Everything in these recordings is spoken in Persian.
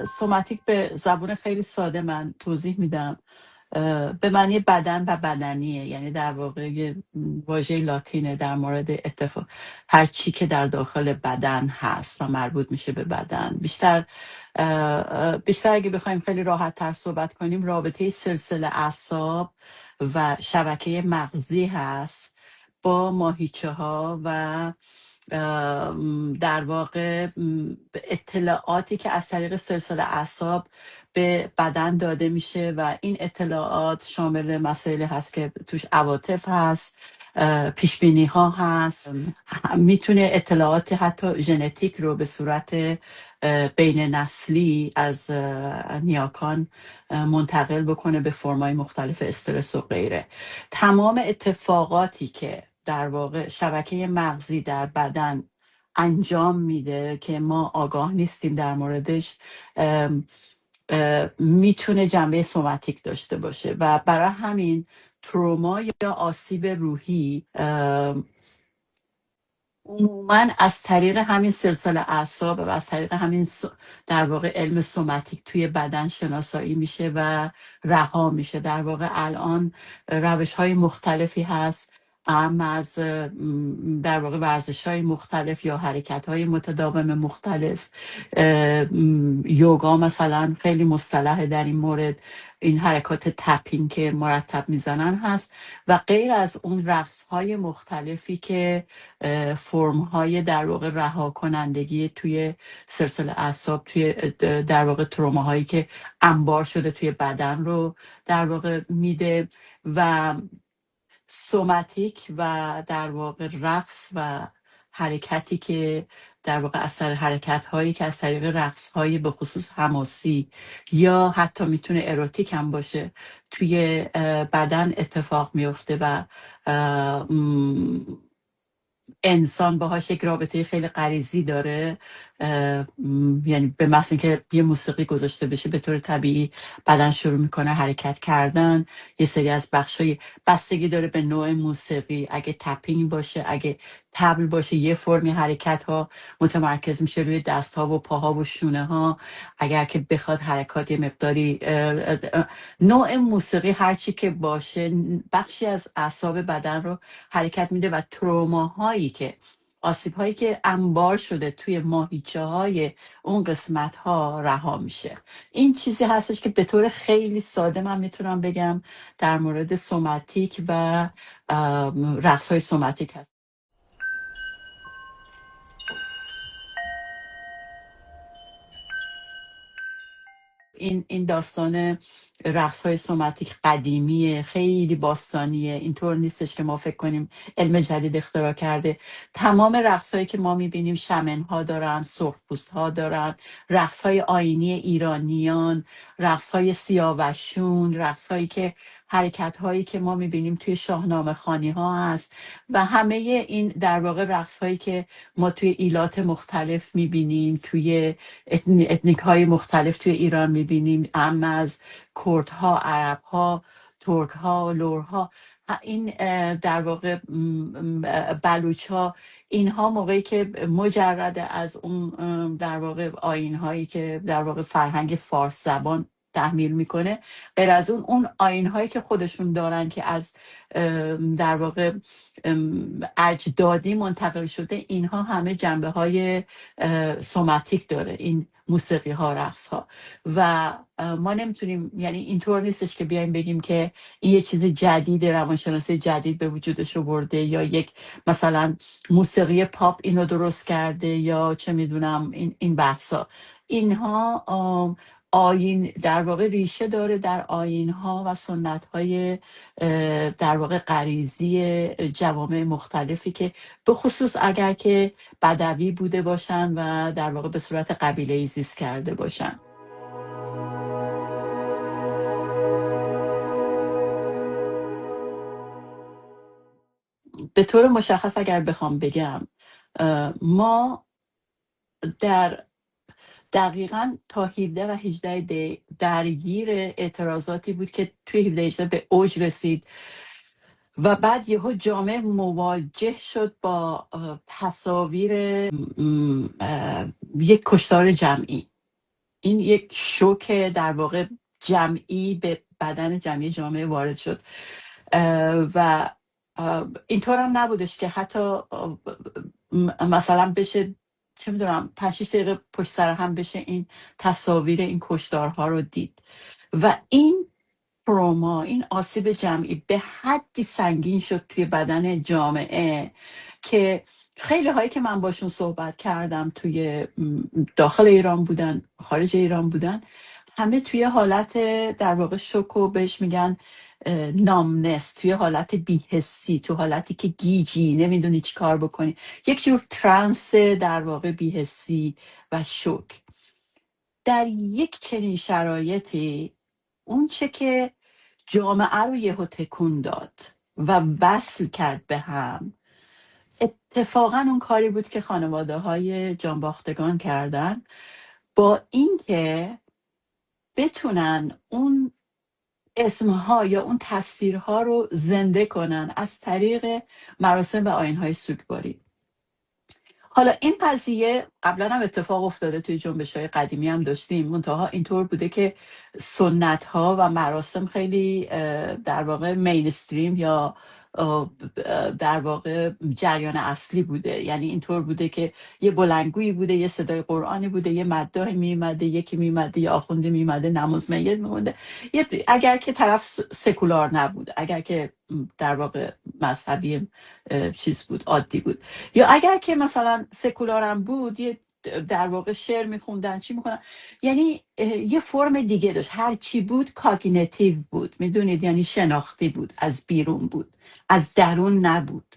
سوماتیک به زبون خیلی ساده من توضیح میدم. به معنی بدن و بدنیه، یعنی در واقع یه واژه لاتینه در مورد اتفاق هر چی که در داخل بدن هست و مربوط میشه به بدن. بیشتر اگه بخوایم خیلی راحت تر صحبت کنیم، رابطه سلسله اعصاب و شبکه مغزی هست با ماهیچه ها و در واقع اطلاعاتی که از طریق سلسله اعصاب به بدن داده میشه و این اطلاعات شامل مسائلی هست که توش عواطف هست، پیش بینی ها هست، میتونه اطلاعات حتی ژنتیک رو به صورت بین نسلی از نیاکان منتقل بکنه به فرمای مختلف استرس و غیره. تمام اتفاقاتی که در واقع شبکه مغزی در بدن انجام میده که ما آگاه نیستیم در موردش، میتونه جنبه سوماتیک داشته باشه و برای همین تروما یا آسیب روحی عموما از طریق همین سلسله اعصاب و از طریق همین در واقع علم سوماتیک توی بدن شناسایی میشه و رها میشه. در واقع الان روش های مختلفی هست، اما از در واقع ورزش های مختلف یا حرکت های متداوم مختلف. یوگا مثلا خیلی مصطلح در این مورد، این حرکات تپینگ که مرتب میزنن هست و غیر از اون رقص های مختلفی که فرم های در واقع رها کنندگی توی سلسله اعصاب، توی در واقع تروما هایی که انبار شده توی بدن رو در واقع میده. و سوماتیک و در واقع رقص و حرکتی که در واقع اثر حرکت هایی که از طریق رقص های به خصوص حماسی یا حتی میتونه اروتیک هم باشه توی بدن اتفاق میفته و انسان باهاش یک رابطه خیلی غریزی داره. یعنی به محض اینکه یه موسیقی گذاشته بشه به طور طبیعی بدن شروع میکنه حرکت کردن. یه سری از بخشای بستگی داره به نوع موسیقی، اگه تپینگ باشه، اگه تبل باشه، یه فرمی حرکت ها متمرکز میشه روی دست ها و پاها و شونه ها. اگر که بخواد حرکات یه مقداری نوع موسیقی هرچی که باشه بخشی از اعصاب بدن رو حرکت میده و تروماهایی که آسیب هایی که انبار شده توی ماهیچه های اون قسمت ها رها میشه. این چیزی هستش که به طور خیلی ساده من میتونم بگم در مورد سوماتیک و رقص های سوماتیک هست. این داستان رقص های سوماتیک قدیمیه، خیلی باستانیه. اینطور نیستش که ما فکر کنیم علم جدید اختراع کرده. تمام رقص هایی که ما میبینیم شمن ها دارن، سرخپوست ها دارن، رقص های آیینی ایرانیان، رقص های سیاوشون، رقص هایی که حرکت هایی که ما میبینیم توی شاهنامه خوانی ها هست و همه این در واقع رقص هایی که ما توی ایلات مختلف میبینیم، توی اتنیک های مختلف توی ایران میبینیم، اما از کردها، عربها، ترکها، لورها، این در واقع بلوچ ها، اینها موقعی که مجرد از اون در واقع آیین هایی که در واقع فرهنگ فارس زبان تحمیل میکنه، غیر از اون آیین هایی که خودشون دارن که از در واقع اجدادی منتقل شده، اینها همه جنبه های سوماتیک داره، این موسیقی ها، رقص ها. و ما نمیتونیم، یعنی اینطور نیستش که بیایم بگیم که این یه چیز جدید، روانشناسی جدید به وجودش آورده یا یک مثلا موسیقی پاپ اینو درست کرده یا چه میدونم این بحثا. اینها آیین در واقع ریشه داره در آیین ها و سنت های در واقع غریزی جوامع مختلفی که به خصوص اگر که بدوی بوده باشن و در واقع به صورت قبیله‌ای زیست کرده باشن. به طور مشخص اگر بخوام بگم، ما در دقیقاً تا 17 و 18 درگیر اعتراضاتی بود که توی 17 18 به اوج رسید و بعد یهو جامعه مواجه شد با تصاویر یک کشتار جمعی این یک شوک در واقع جمعی به بدن جمعی جامعه وارد شد. و اینطور هم نبودش که حتی مثلا بشه چه میدونم 5-6 دقیقه پشت سر هم بشه این تصاویر این کشتارها رو دید. و این تروما، این آسیب جمعی به حدی سنگین شد توی بدن جامعه که خیلی هایی که من باشون صحبت کردم توی داخل ایران بودن، خارج ایران بودن، همه توی حالت در واقع شوکو بهش میگن نامنس، توی حالت بیهسی، تو حالتی که گیجی نمیدونی چی کار بکنی، یک جور ترانس در واقع بیهسی و شوک. در یک چنین شرایطی اون چه که جامعه رو یهو تکون داد و وصل کرد به هم، اتفاقا اون کاری بود که خانواده های جانباختگان کردن، با اینکه بتونن اون اسمها یا اون تصویرها رو زنده کنن از طریق مراسم و آیین‌های سوگواری. حالا این قضیه قبلا هم اتفاق افتاده، توی جنبش‌های قدیمی هم داشتیم، منتها اینطور بوده که سنت‌ها و مراسم خیلی در واقع مینستریم یا در واقع جریان اصلی بوده. یعنی اینطور بوده که یه بلندگویی بوده، یه صدای قرآنی بوده، یه مداحی میومده، یکی میومده، یه آخوندی میومده، نماز میت میمونده. اگر که طرف سکولار نبود، اگر که در واقع مذهبی چیز بود، عادی بود، یا اگر که مثلا سکولارم بود، یه در واقع شعر میخوندن، چی میخوندن، یعنی یه فرم دیگه داشت. هر چی بود کاگنیتیو بود، میدونید، یعنی شناختی بود، از بیرون بود، از درون نبود.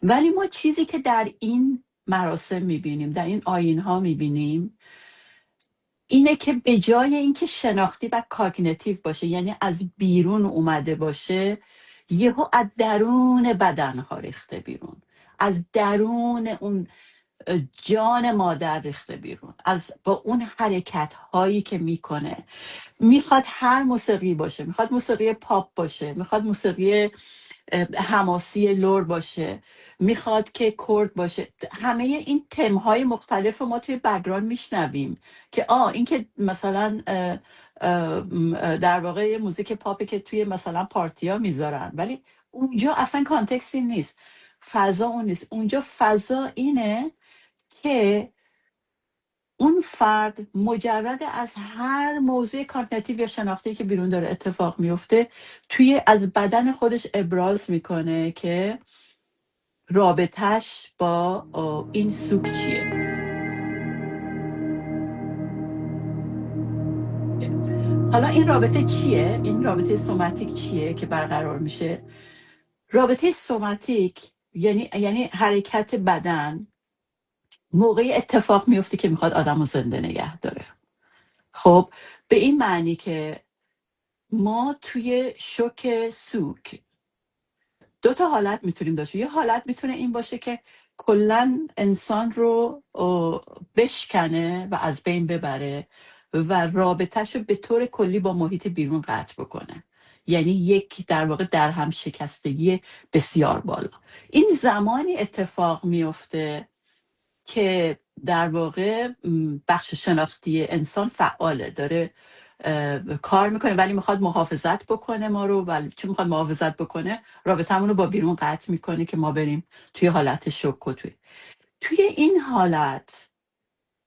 ولی ما چیزی که در این مراسم میبینیم، در این آیین ها میبینیم، اینه که به جای اینکه شناختی و کاگنیتیو باشه، یعنی از بیرون اومده باشه، یهو از درون بدن ها ریخته بیرون، از درون اون جان مادر ریخته بیرون، از با اون حرکت هایی که میکنه. میخواد هر موسیقی باشه، میخواد موسیقی پاپ باشه، میخواد موسیقی حماسی لور باشه، میخواد که کرد باشه، همه این تمهای مختلف رو ما توی بگران میشنویم که این که مثلا در واقع موزیک پاپی که توی مثلا پارتی ها میذارن، ولی اونجا اصلا کانتکست این نیست، فضا اون نیست. اونجا فضا اینه که اون فرد مجرد از هر موضوع کاگنیتیو یا شناختی که بیرون داره اتفاق میفته، توی از بدن خودش ابراز میکنه که رابطش با این سوگ چیه. حالا این رابطه چیه؟ این رابطه سوماتیک چیه که برقرار میشه؟ رابطه سوماتیک یعنی حرکت بدن موقعی اتفاق میفته که میخواد آدم رو زنده نگه داره. خب به این معنی که ما توی شوک سوگ 2 حالت میتونیم داشته. یه حالت میتونه این باشه که کلن انسان رو بشکنه و از بین ببره و رابطهش رو به طور کلی با محیط بیرون قطع بکنه، یعنی یک در واقع در هم شکستگی بسیار بالا. این زمانی اتفاق میفته که در واقع بخش شناختی انسان فعاله، داره کار میکنه، ولی میخواد محافظت بکنه ما رو. ولی چون میخواد محافظت بکنه، رابطمون رو با بیرون قطع میکنه که ما بریم توی حالت شوک. و توی این حالت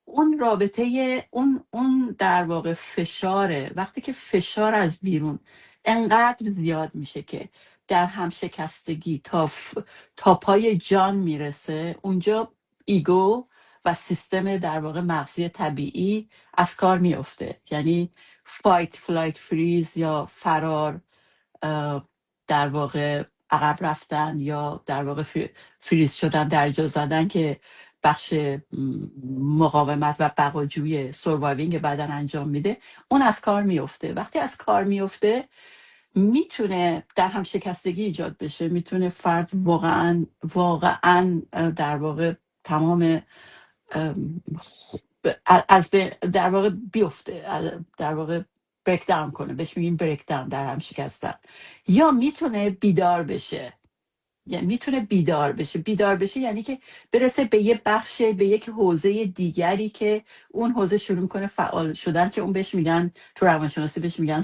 اون رابطه، اون در واقع فشاره، وقتی که فشار از بیرون انقدر زیاد میشه که در هم شکستگی تا پای جان میرسه، اونجا ایگو و سیستم در واقع مغزی طبیعی از کار میفته. یعنی فایت فلایت فریز یا فرار، در واقع عقب رفتن، یا در واقع فریز شدن، درجا زدن که بخش مقاومت و بقاجوی سروایوینگ بدن انجام میده، اون از کار میفته. وقتی از کار میفته میتونه در هم شکستگی ایجاد بشه، میتونه فرد واقعا در واقع تمام از در واقع بیفته، در واقع بریک داون کنه، بهش میگیم بریک داون، در هم شکستن. یا میتونه بیدار بشه، یعنی میتونه بیدار بشه یعنی که برسه به یه بخش، به یک حوزه دیگری که اون حوزه شروع میکنه فعال شدن، که اون بهش میگن تو روانشناسی بهش میگن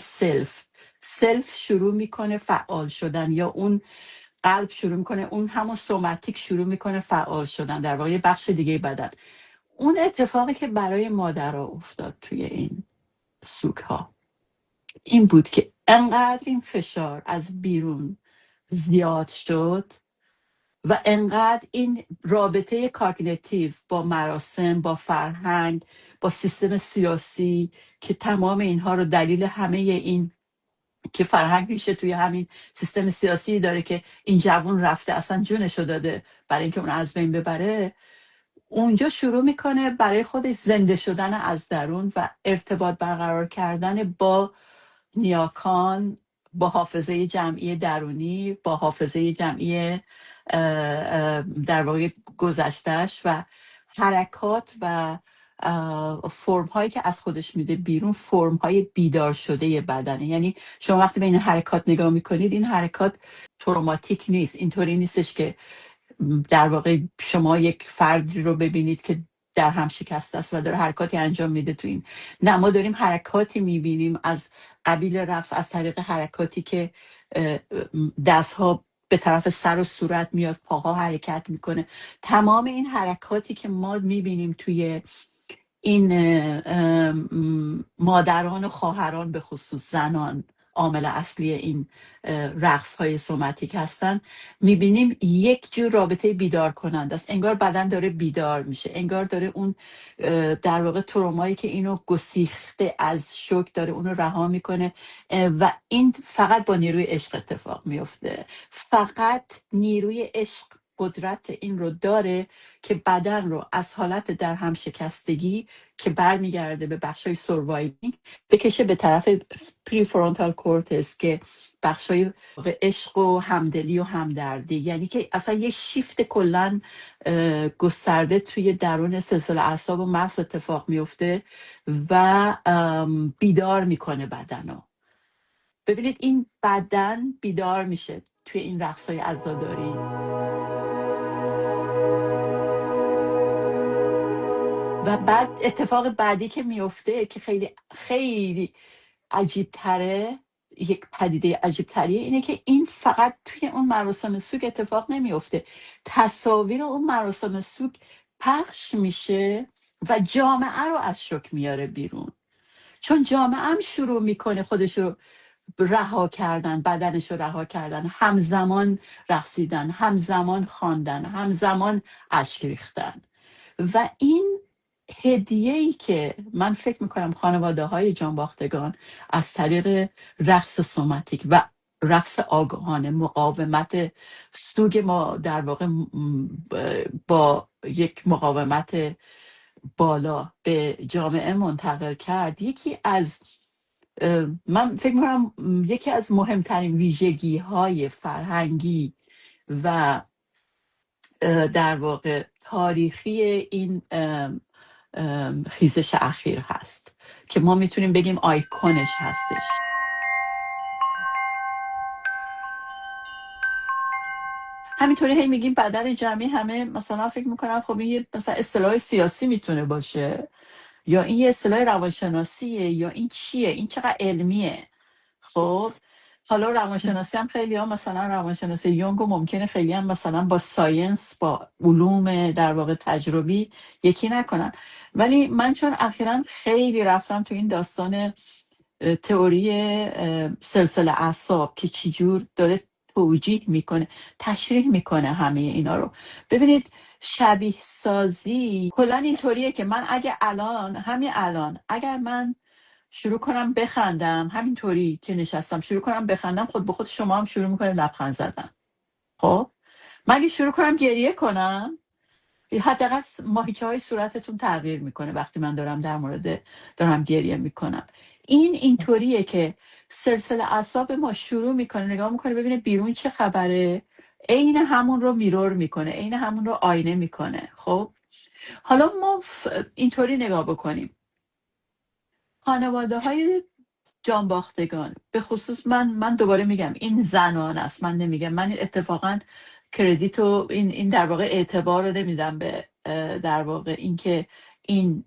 سلف شروع میکنه فعال شدن، یا اون قلب شروع میکنه، اون همون سوماتیک شروع میکنه فعال شدن، در واقع یه بخش دیگه بدن. اون اتفاقی که برای مادرها افتاد توی این سوک ها این بود که انقدر این فشار از بیرون زیاد شد و انقدر این رابطه کاگنیتیو با مراسم، با فرهنگ، با سیستم سیاسی، که تمام اینها رو دلیل همه این که فرهنگ ریشه توی همین سیستم سیاسی داره که این جوون رفته اصلا جونشو داده برای اینکه اون از بین ببره، اونجا شروع میکنه برای خودش زنده شدن از درون و ارتباط برقرار کردن با نیاکان، با حافظه جمعی درونی، با حافظه جمعی در واقع گذشتهش و حرکات و فرم هایی که از خودش میده بیرون، فرم های بیدار شده بدنه. یعنی شما وقتی به این حرکات نگاه میکنید، این حرکات تروماتیک نیست، اینطوری نیستش که در واقع شما یک فردی رو ببینید که در هم شکسته است و داره حرکاتی انجام میده تو این. نه، ما داریم حرکاتی میبینیم از قبیل رقص، از طریق حرکاتی که دستها به طرف سر و صورت میاد، پاها حرکت میکنه. تمام این حرکاتی که ما میبینیم توی این مادران و خواهران، به خصوص زنان عامل اصلی این رقص های سوماتیک هستن، میبینیم یک جور رابطه بیدار کننده است. انگار بدن داره بیدار میشه، انگار داره اون در واقع ترومایی که اینو گسیخته از شوک داره اونو رها میکنه. و این فقط با نیروی عشق اتفاق میفته. فقط نیروی عشق قدرت این رو داره که بدن رو از حالت در هم شکستگی که برمیگرده به بخشای سروایوینگ بکشه به طرف پریفرونتال کورتکس، که بخشای عشق و همدلی و همدردی، یعنی که اصلا یه شیفت کلن گسترده توی درون سلسله اعصاب و مغز اتفاق میفته و بیدار میکنه بدن رو. ببینید این بدن بیدار میشه توی این رقصای عزاداری. و بعد اتفاق بعدی که میفته که خیلی خیلی عجیب تره، یک پدیده عجیب تریه، اینه که این فقط توی اون مراسم سوگ اتفاق نمیفته. تصاویر اون مراسم سوگ پخش میشه و جامعه رو از شوک میاره بیرون، چون جامعه هم شروع میکنه خودش رو رها کردن، بدنش رو رها کردن، همزمان رقصیدن، همزمان خواندن، همزمان اشک ریختن. و این هدیه‌ای که من فکر میکنم خانواده های جانباختگان از طریق رقص سوماتیک و رقص آگاهانه، مقاومت سوگ ما در واقع با یک مقاومت بالا به جامعه منتقل کرد، یکی از من فکر میکنم یکی از مهمترین ویژگی های فرهنگی و در واقع تاریخی این خیزش اخیر هست که ما میتونیم بگیم آیکونش هستش. همینطوری هی میگیم بدن جمعی، همه مثلا فکر میکنم خب این یه مثلا اصطلاح سیاسی میتونه باشه، یا این یه اصطلاح روانشناسیه، یا این چیه، این چقدر علمیه. خب حالا روانشناسی هم خیلی ها مثلا روانشناسی یونگ ممکنه خیلی هم مثلا با ساینس، با علوم در واقع تجربی یکی نکنن، ولی من چون اخیراً خیلی رفتم تو این داستان تئوری سلسله اعصاب که چجور داره توجیه میکنه، تشریح میکنه همه اینا رو. ببینید شبیه سازی کلا اینطوریه که من اگه همین الان اگر من شروع کنم بخندم، همینطوری که نشستم شروع کنم بخندم، خود به خود شما هم شروع میکنه لبخند زدن. خب من اگه شروع کنم گریه کنم، حداقل ماهیچه های صورتتون تغییر میکنه وقتی من دارم گریه میکنم. این اینطوریه که سلسله اعصاب ما شروع میکنه نگاه میکنه ببینه بیرون چه خبره، عین همون رو میرور میکنه، عین همون رو آینه میکنه. خب حالا ما اینطوری نگاه بکنیم، خانواده های جانباختگان به خصوص، من دوباره میگم این زنان است، من نمیگم، من اتفاقا کردیت و این در واقع اعتبار رو نمیدم به در واقع اینکه این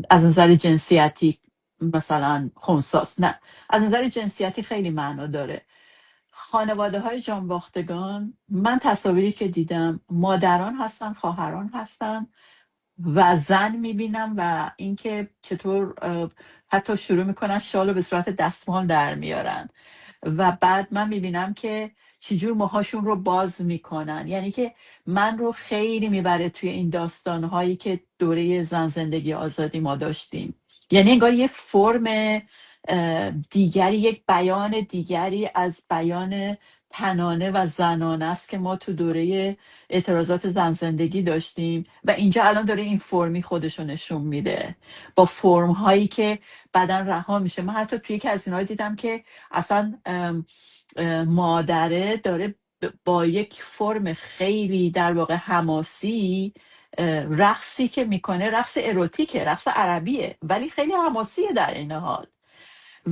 از نظر جنسیتی مثلا خنثیست. نه، از نظر جنسیتی خیلی معنا داره. خانواده های جانباختگان، من تصاویری که دیدم مادران هستن، خواهران هستن و زن میبینم و اینکه چطور حتی شروع میکنن شال رو به صورت دستمال در میارن و بعد من میبینم که چجور موهاشون رو باز میکنن. یعنی که من رو خیلی میبره توی این داستانهایی که دوره زن زندگی آزادی ما داشتیم. یعنی انگار یه فرم دیگری، یک بیان دیگری از بیان تنانه و زنانه است که ما تو دوره اعتراضات زن زندگی داشتیم و اینجا الان داره این فرمی خودشو نشون میده با فرم هایی که بعداً رها میشه. من حتی توی یکی از اینا دیدم که اصلا مادره داره با یک فرم خیلی در واقع حماسی رقصی که میکنه، رقص اروتیکه، رقص عربیه ولی خیلی حماسیه در این حال.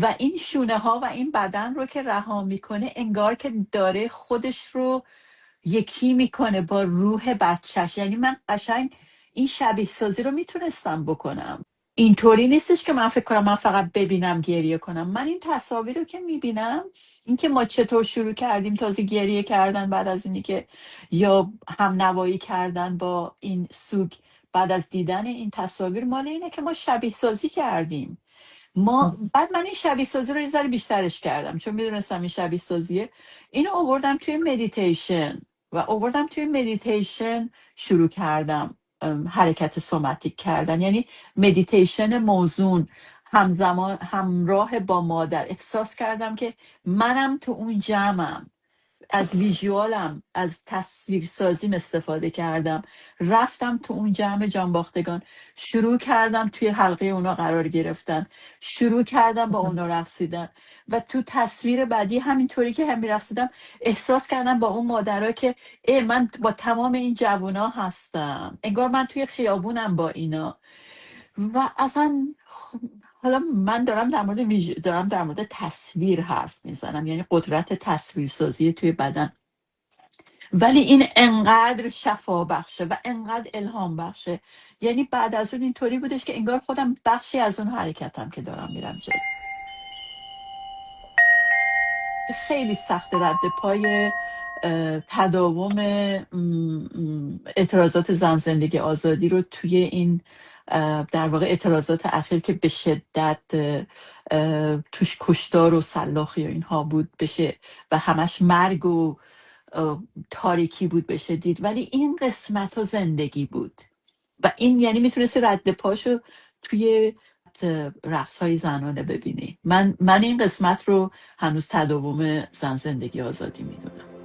و این شونه ها و این بدن رو که رها میکنه انگار که داره خودش رو یکی میکنه با روح بچهش. یعنی من قشنگ این شبیه سازی رو میتونستم بکنم. اینطوری نیستش که من فکر کنم من فقط ببینم گریه کنم. من این تصاویر رو که میبینم، اینکه ما چطور شروع کردیم تازه گریه کردن بعد از اینی که یا هم نوایی کردن با این سوگ، بعد از دیدن این تصاویر مال اینه که ما شبیه سازی کردیم. بعد من این شبیه سازی رو یه ذره بیشترش کردم چون میدونستم این شبیه سازیه. اینو آوردم توی مدیتیشن و آوردم توی مدیتیشن شروع کردم حرکت سوماتیک کردن. یعنی مدیتیشن موزون همزمان همراه با مادر. احساس کردم که منم تو اون جمعم، از ویژوالم، از تصویرسازیم استفاده کردم، رفتم تو اون جمع جانباختگان، شروع کردم توی حلقه اونا قرار گرفتن، شروع کردم با اونا رقصیدن و تو تصویر بعدی همینطوری که هم رقصیدم احساس کردم با اون مادرها که من با تمام این جوونا هستم، انگار من توی خیابونم با اینا. و اصلا حالا من دارم در مورد تصویر حرف میزنم، یعنی قدرت تصویرسازی توی بدن، ولی این انقدر شفا بخشه و انقدر الهام بخشه. یعنی بعد از اون اینطوری بودش که انگار خودم بخشی از اون حرکتم که دارم میرم جلو. خیلی سخت رد پای تداوم اعتراضات زن زندگی آزادی رو توی این در واقع اعتراضات اخیر که به شدت توش کشتار و سلاخی و اینها بود بشه و همش مرگ و تاریکی بود بشه دید، ولی این قسمت ها زندگی بود و این یعنی میتونستی رد پاشو توی رقص های زنانه ببینی. من این قسمت رو هنوز تداوم زن زندگی آزادی میدونم.